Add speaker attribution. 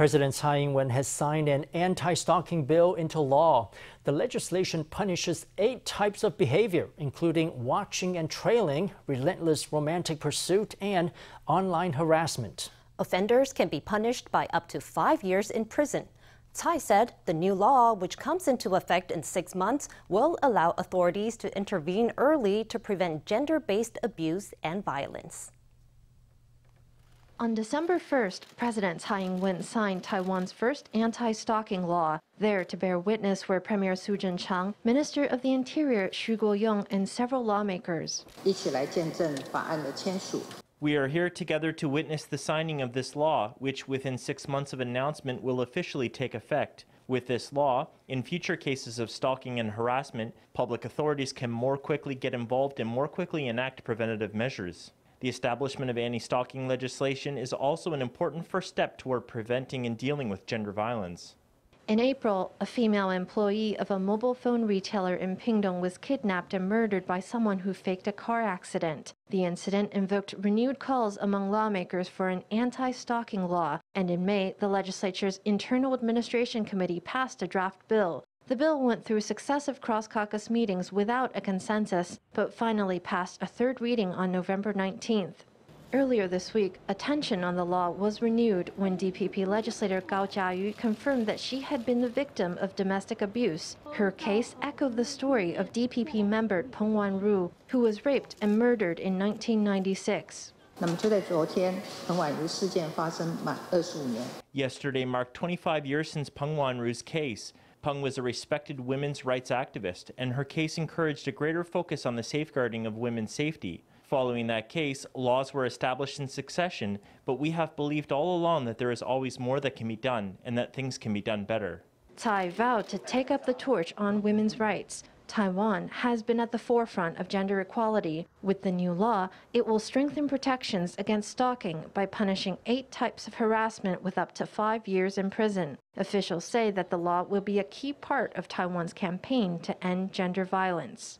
Speaker 1: President Tsai Ing-wen has signed an anti-stalking bill into law. The legislation punishes 8 types of behavior, including watching and trailing, relentless romantic pursuit, and online harassment.
Speaker 2: Offenders can be punished by up to 5 years in prison. Tsai said the new law, which comes into effect in 6 months, will allow authorities to intervene early to prevent gender-based abuse and violence.
Speaker 3: On December 1st, President Tsai Ing-wen signed Taiwan's first anti-stalking law. There to bear witness were Premier Su Tseng-chang, Minister of the Interior Hsu Kuo-yung, and several lawmakers.
Speaker 4: We are here together to witness the signing of this law, which within 6 months of announcement will officially take effect. With this law, in future cases of stalking and harassment, public authorities can more quickly get involved and more quickly enact preventative measures. The establishment of anti-stalking legislation is also an important first step toward preventing and dealing with gender violence.
Speaker 3: In April, a female employee of a mobile phone retailer in Pingdong was kidnapped and murdered by someone who faked a car accident. The incident invoked renewed calls among lawmakers for an anti-stalking law, and in May, the legislature's Internal Administration Committee passed a draft bill. The bill went through successive cross-caucus meetings without a consensus, but finally passed a third reading on November 19th. Earlier this week, attention on the law was renewed when DPP legislator Gao Jiayu confirmed that she had been the victim of domestic abuse. Her case echoed the story of DPP member Peng Wanru, who was raped and murdered in 1996.
Speaker 4: Yesterday marked 25 years since Peng Wanru's case. Peng was a respected women's rights activist, and her case encouraged a greater focus on the safeguarding of women's safety. Following that case, laws were established in succession, but we have believed all along that there is always more that can be done and that things can be done better.
Speaker 3: Tsai vowed to take up the torch on women's rights. Taiwan has been at the forefront of gender equality. With the new law, it will strengthen protections against stalking by punishing 8 types of harassment with up to 5 years in prison. Officials say that the law will be a key part of Taiwan's campaign to end gender violence.